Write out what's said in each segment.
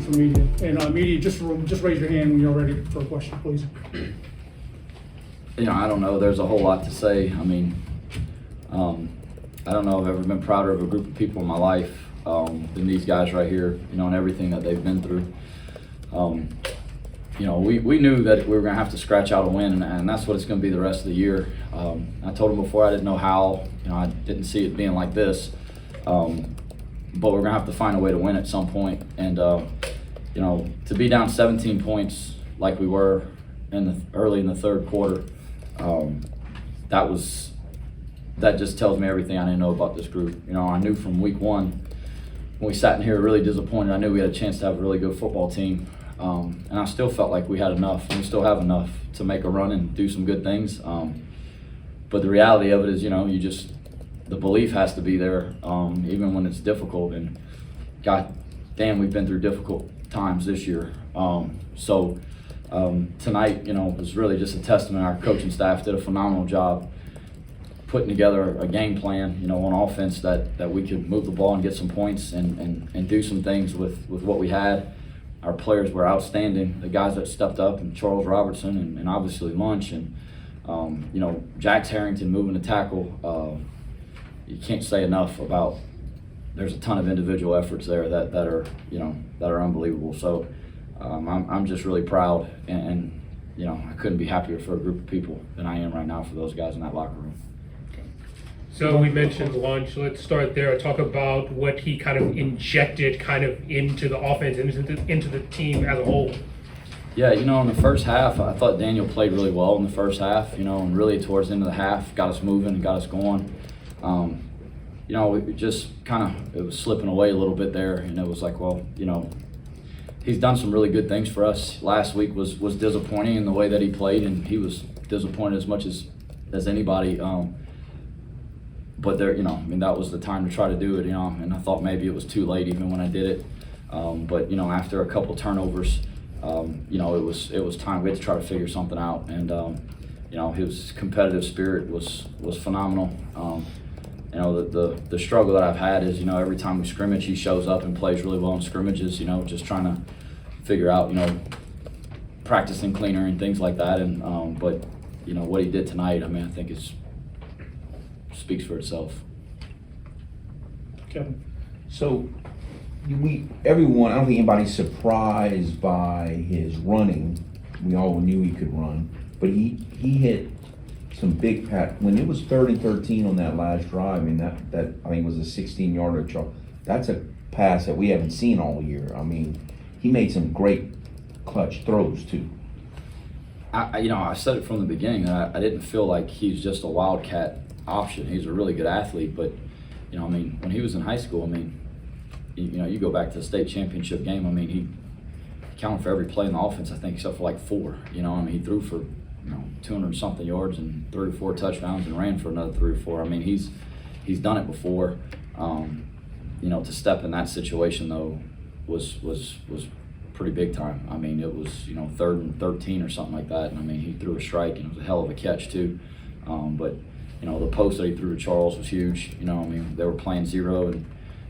questions from media. And media, just raise your hand when you're ready for a question, please. You know, I don't know. There's a whole lot to say. I mean, I don't know if I've ever been prouder of a group of people in my life than these guys right here, you know, and everything that they've been through. You know, we knew that we were going to have to scratch out a win, and that's what it's going to be the rest of the year. I told them before I didn't know how. You know, I didn't see it being like this. But we're going to have to find a way to win at some point. And, you know, to be down 17 points like we were early in the third quarter, that just tells me everything I didn't know about this group. You know, I knew from week one when we sat in here really disappointed. I knew we had a chance to have a really good football team. And I still felt like we had enough, and we still have enough to make a run and do some good things. But the reality of it is, you know, the belief has to be there, even when it's difficult. And God damn, we've been through difficult times this year. So tonight, you know, was really just a testament. Our coaching staff did a phenomenal job putting together a game plan, you know, on offense that we could move the ball and get some points and do some things with what we had. Our players were outstanding. The guys that stepped up, and Charles Robertson and obviously Lunch and, you know, Jax Harrington moving the tackle. You can't say enough about, there's a ton of individual efforts there that are, you know, that are unbelievable. So I'm just really proud, and you know, I couldn't be happier for a group of people than I am right now for those guys in that locker room. So we mentioned Lunch. Let's start there. Talk about what he kind of injected kind of into the offense and into the team as a whole. Yeah, you know, in the first half, I thought Daniel played really well in the first half, you know, and really towards the end of the half, got us moving and got us going. You know, it just it was slipping away a little bit there, and it was like, well, you know, he's done some really good things for us. Last week was disappointing in the way that he played, and he was disappointed as much as anybody. But there, you know, I mean, that was the time to try to do it, you know, and I thought maybe it was too late even when I did it. But, you know, after a couple turnovers, you know, it was time. We had to try to figure something out, and you know, his competitive spirit was phenomenal. You know, the struggle that I've had is, you know, every time we scrimmage, he shows up and plays really well in scrimmages, you know, just trying to figure out, you know, practicing cleaner and things like that. And but, you know, what he did tonight, I mean, I think speaks for itself. Kevin. So, everyone, I don't think anybody's surprised by his running. We all knew he could run, but he hit some big when it was 3rd and 13 on that last drive. I mean, that I think was a 16-yarder. That's a pass that we haven't seen all year. I mean, he made some great clutch throws too. You know, I said it from the beginning that I didn't feel like he's just a wildcat option. He's a really good athlete, but you know, I mean, when he was in high school, I mean, you know, you go back to the state championship game. I mean, he counted for every play in the offense, I think, except for like 4. You know, I mean, he threw for, you know, 200-something yards and 3 or 4 touchdowns and ran for another 3 or 4. I mean, he's done it before. You know, to step in that situation though was pretty big time. I mean, it was, you know, 3rd and 13 or something like that, and I mean, he threw a strike, and it was a hell of a catch too. But you know, the post that he threw to Charles was huge. You know, I mean, they were playing 0, and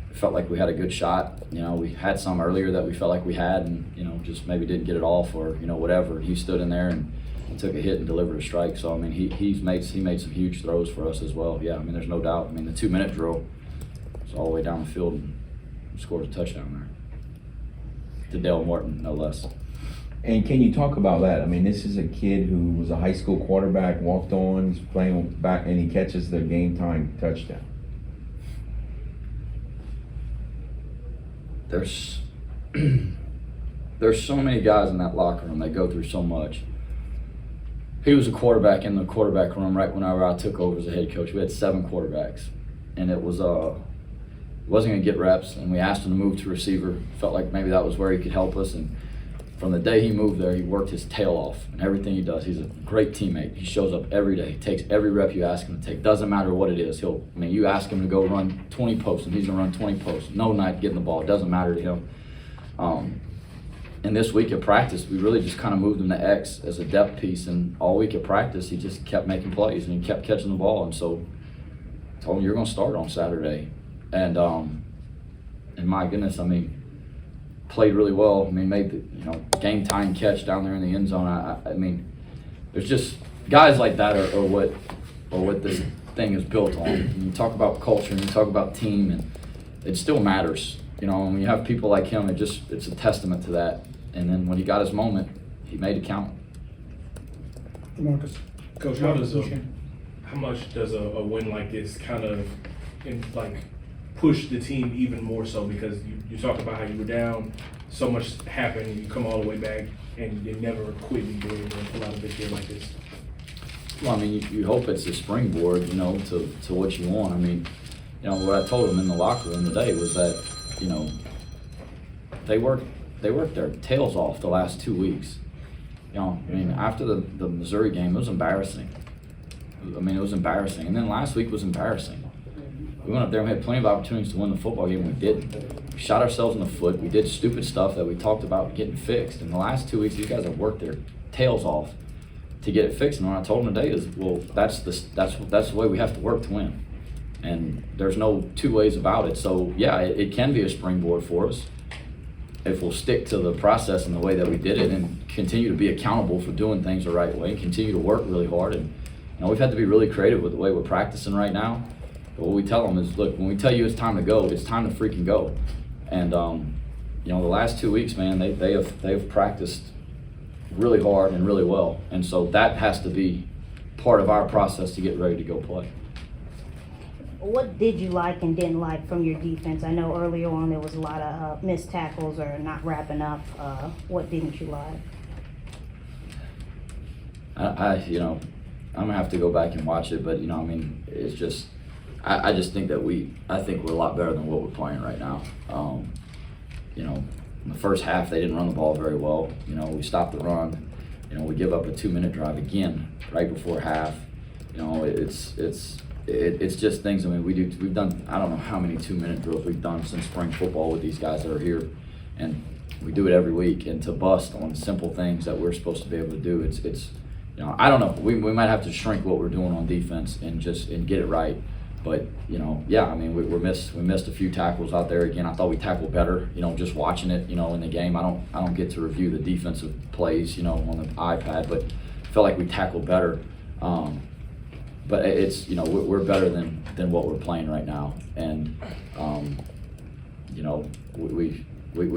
it felt like we had a good shot. You know, we had some earlier that we felt like we had, and you know, just maybe didn't get it off, or you know, whatever. He stood in there and took a hit and delivered a strike. So I mean, he made some huge throws for us as well. Yeah, I mean, there's no doubt. I mean, the 2-minute drill was all the way down the field and scored a touchdown there to Dale Morton, no less. And can you talk about that? I mean, this is a kid who was a high school quarterback, walked on, he's playing back, and he catches the game time touchdown. There's so many guys in that locker room. They go through so much. He was a quarterback in the quarterback room right whenever I took over as a head coach. We had 7 quarterbacks, and it was wasn't going to get reps, and we asked him to move to receiver. Felt like maybe that was where he could help us, and from the day he moved there, he worked his tail off and everything he does. He's a great teammate. He shows up every day. He takes every rep you ask him to take. Doesn't matter what it is. You ask him to go run 20 posts, and he's going to run 20 posts. No night getting the ball. It doesn't matter to him. And this week at practice, we really just kind of moved him to X as a depth piece. And all week at practice, he just kept making plays, and he kept catching the ball. And so I told him, you're going to start on Saturday. And my goodness, I mean, played really well. I mean, made the game time catch down there in the end zone. I mean, there's just guys like that are what this thing is built on. And you talk about culture and you talk about team, and it still matters. And when you have people like him, it's a testament to that. And then when he got his moment, he made it count. DeMarcus. Coach, how much does a win like this kind of push the team even more so? Because you talked about how you were down, so much happened, and you come all the way back, and you never quit, and you're able to pull out a big game like this. Well, I mean, you hope it's a springboard, to what you want. I mean, what I told them in the locker room today was that, they worked their tails off the last 2 weeks. I mean, after the Missouri game, it was embarrassing. I mean, it was embarrassing. And then last week was embarrassing. We went up there and we had plenty of opportunities to win the football game, and we didn't. We shot ourselves in the foot. We did stupid stuff that we talked about getting fixed. In the last 2 weeks, these guys have worked their tails off to get it fixed. And what I told them today is, well, that's the way we have to work to win. And there's no two ways about it. So, yeah, it can be a springboard for us if we'll stick to the process and the way that we did it and continue to be accountable for doing things the right way and continue to work really hard. And we've had to be really creative with the way we're practicing right now. But what we tell them is, look, when we tell you it's time to go, it's time to freaking go. And the last 2 weeks, man, they have practiced really hard and really well. And so that has to be part of our process to get ready to go play. What did you like and didn't like from your defense? I know earlier on there was a lot of missed tackles or not wrapping up. What didn't you like? I'm gonna have to go back and watch it, but I mean, it's just, I just think that I think we're a lot better than what we're playing right now. In the first half they didn't run the ball very well. We stopped the run. We give up a 2-minute drive again right before half. It's just things. I mean, we've done, I don't know how many 2-minute drills we've done since spring football with these guys that are here, and we do it every week. And to bust on simple things that we're supposed to be able to do, it's I don't know. We might have to shrink what we're doing on defense and get it right. But yeah, I mean, we missed a few tackles out there. Again, I thought we tackled better. Just watching it, in the game, I don't get to review the defensive plays, on the iPad, but I felt like we tackled better. But it's we're better than what we're playing right now, and we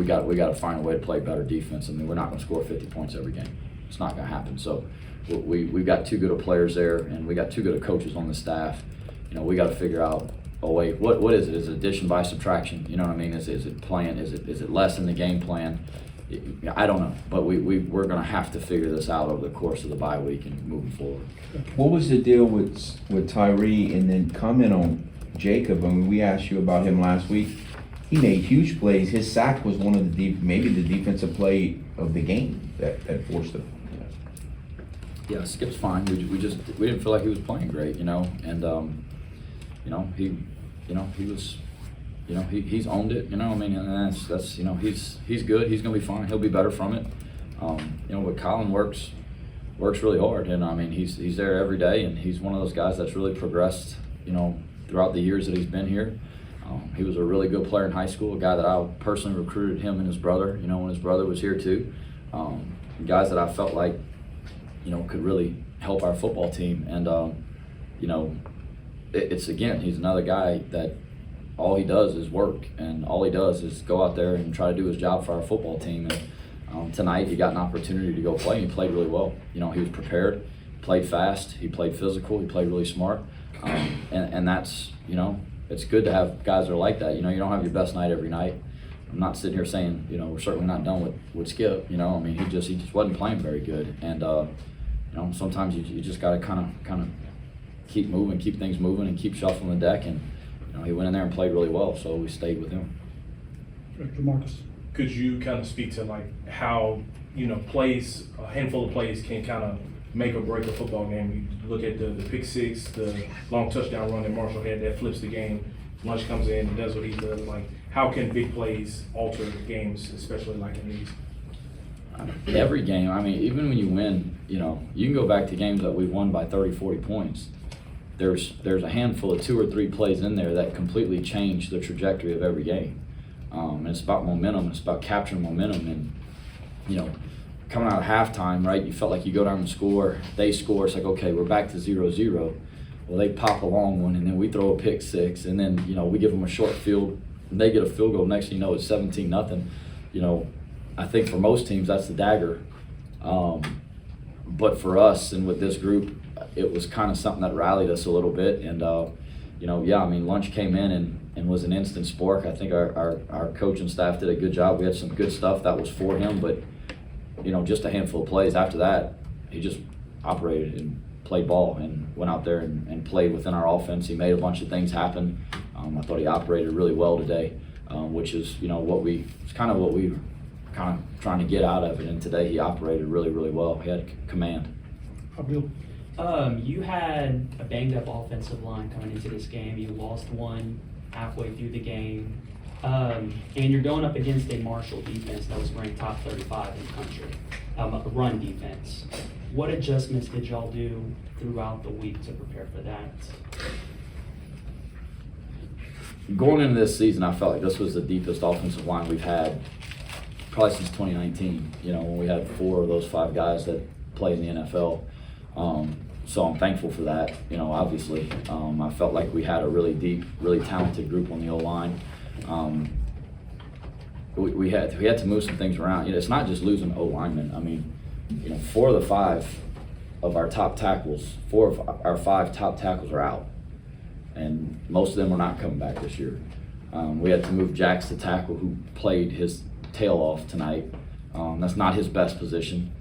got to find a way to play better defense. I mean, we're not going to score 50 points every game. It's not going to happen. So we've got too good of players there, and we got too good of coaches on the staff. We got to figure out a way. What is it? Is it addition by subtraction? You know what I mean? Is it playing? Is it less in the game plan? I don't know, but we're going to have to figure this out over the course of the bye week and moving forward. What was the deal with Tyree, and then comment on Jacob? I mean, we asked you about him last week. He made huge plays. His sack was one of maybe the defensive play of the game that forced him. Yeah, Skip's fine. We didn't feel like he was playing great, and he was. He's owned it, I mean, and that's he's good. He's gonna be fine. He'll be better from it. But Colin works really hard, and I mean, he's there every day, and he's one of those guys that's really progressed, throughout the years that he's been here. He was a really good player in high school, a guy that I personally recruited him and his brother, when his brother was here too. Guys that I felt like, could really help our football team, and it's again, he's another guy that all he does is work, and all he does is go out there and try to do his job for our football team. And tonight he got an opportunity to go play, and he played really well. He was prepared, played fast, he played physical, he played really smart, and that's it's good to have guys that are like that. You don't have your best night every night. I'm not sitting here saying we're certainly not done with Skip. I mean, he just wasn't playing very good, and sometimes you just got to kind of keep moving, keep things moving, and keep shuffling the deck. And he went in there and played really well, so we stayed with him. DeMarcus. Could you kind of speak to how plays, a handful of plays can kind of make or break a football game? You look at the pick six, the long touchdown run that Marshall had that flips the game. Lunch comes in and does what he does. How can big plays alter games, especially in these? Every game. I mean, even when you win, you can go back to games that we've won by 30, 40 points. There's a handful of 2 or 3 plays in there that completely change the trajectory of every game. And it's about momentum, it's about capturing momentum. And, you know, coming out of halftime, right, you felt like you go down and score, they score, it's like, okay, we're back to 0-0. Well, they pop a long one, and then we throw a pick six, and then, you know, we give them a short field, and they get a field goal. Next thing you know, it's 17-0. You know, I think for most teams, that's the dagger. But for us and with this group, it was kind of something that rallied us a little bit. And, you know, yeah, I mean, Lunch came in and was an instant spark. I think our coaching staff did a good job. We had some good stuff that was for him, but, you know, just a handful of plays. After that, he just operated and played ball and went out there and played within our offense. He made a bunch of things happen. I thought he operated really well today, which is, you know, it's kind of what we were kind of trying to get out of it. And today he operated really, really well. He had command. Abdul. You had a banged up offensive line coming into this game. You lost one halfway through the game. And you're going up against a Marshall defense that was ranked top 35 in the country, a run defense. What adjustments did y'all do throughout the week to prepare for that? Going into this season, I felt like this was the deepest offensive line we've had probably since 2019, you know, when we had 4 of those 5 guys that play in the NFL. So I'm thankful for that, you know, obviously. I felt like we had a really deep, really talented group on the O-line. We had to move some things around. You know, it's not just losing O-linemen. I mean, you know, 4 of the 5 of our top tackles, 4 of our 5 top tackles are out. And most of them are not coming back this year. We had to move Jax to tackle, who played his tail off tonight. That's not his best position,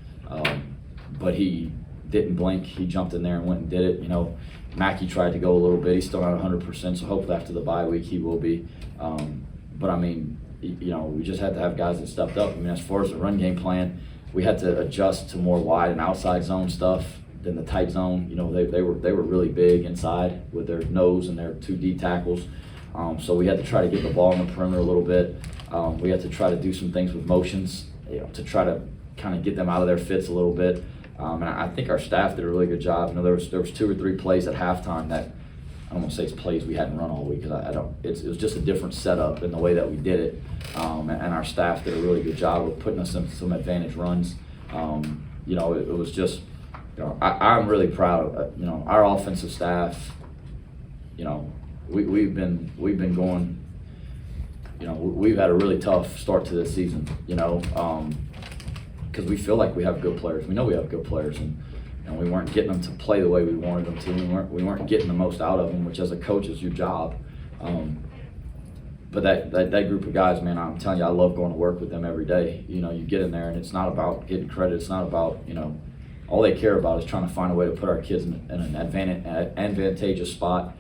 but he didn't blink. He jumped in there and went and did it. You know, Mackey tried to go a little bit. He's still not 100%, so hopefully after the bye week he will be. But I mean, you know, we just had to have guys that stepped up. I mean, as far as the run game plan, we had to adjust to more wide and outside zone stuff than the tight zone. You know, they were really big inside with their nose and their 2 D tackles. So we had to try to get the ball on the perimeter a little bit. We had to try to do some things with motions, you know, to try to kind of get them out of their fits a little bit. And I think our staff did a really good job. You know, there was 2 or 3 plays at halftime that, I don't want to say it's plays we hadn't run all week, because it was just a different setup in the way that we did it. And our staff did a really good job of putting us in some advantage runs. You know, it was just, you know, I'm really proud of, you know, our offensive staff. You know, we've been going, you know, we've had a really tough start to this season, you know, because we feel like we have good players. We know we have good players, and we weren't getting them to play the way we wanted them to. We weren't getting the most out of them, which as a coach is your job. But that group of guys, man, I'm telling you, I love going to work with them every day. You know, you get in there and it's not about getting credit. It's not about, you know, all they care about is trying to find a way to put our kids in an advantageous spot,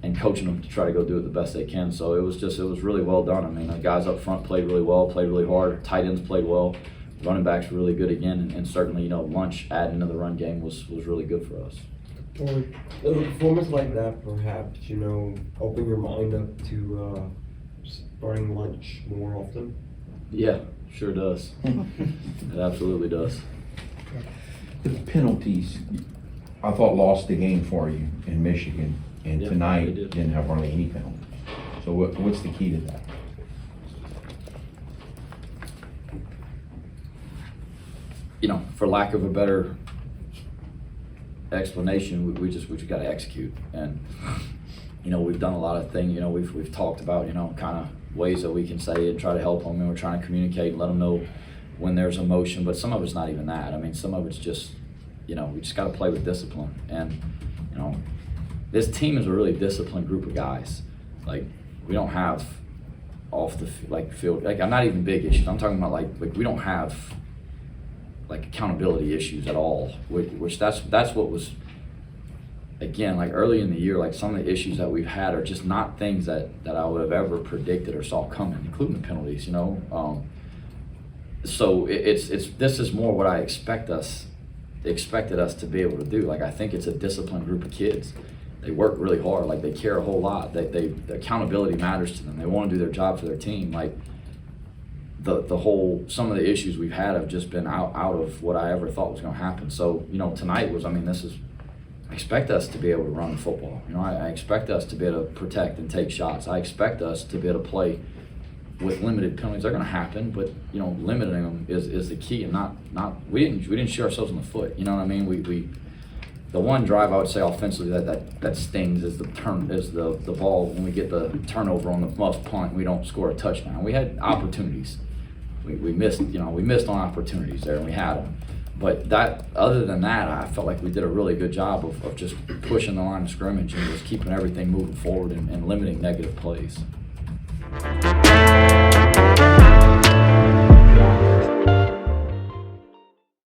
and coaching them to try to go do it the best they can. So it was really well done. I mean, the guys up front played really well, played really hard. Tight ends played well. Running backs were really good again, and certainly, you know, Lunch adding to the run game was really good for us. A performance like that, perhaps, you know, open your mind up to starting Lunch more often? Yeah, sure does. It absolutely does. The penalties, I thought lost the game for you in Michigan, and Yeah, tonight they did. didn't have hardly any penalties. So what's the key to that? You know, for lack of a better explanation, we just got to execute. And you know, we've done a lot of things. You know, we've talked about, you know, kind of ways that we can say it and try to help them, and we're trying to communicate and let them know when there's emotion. But some of it's not even that. I mean, some of it's just, you know, we just got to play with discipline. And you know, this team is a really disciplined group of guys. Like, we don't have off the field. Like, I'm not even big issues. I'm talking about like we don't have like accountability issues at all, which that's what was, again, like early in the year, like some of the issues that we've had are just not things that I would have ever predicted or saw coming, including the penalties, you know. So it's this is more what I expected us to be able to do. Like, I think it's a disciplined group of kids. They work really hard. Like, they care a whole lot. The accountability matters to them. They want to do their job for their team. Like, some of the issues we've had have just been out of what I ever thought was going to happen. So, you know, tonight was, I mean, I expect us to be able to run the football. You know, I expect us to be able to protect and take shots. I expect us to be able to play with limited penalties, they're gonna happen, but, you know, limiting them is the key, and we didn't shoot ourselves in the foot, you know what I mean? The one drive I would say offensively that stings is the ball when we get the turnover on the muff punt, we don't score a touchdown. We had opportunities. We missed on opportunities there, and we had them. But other than that, I felt like we did a really good job of just pushing the line of scrimmage and just keeping everything moving forward and limiting negative plays.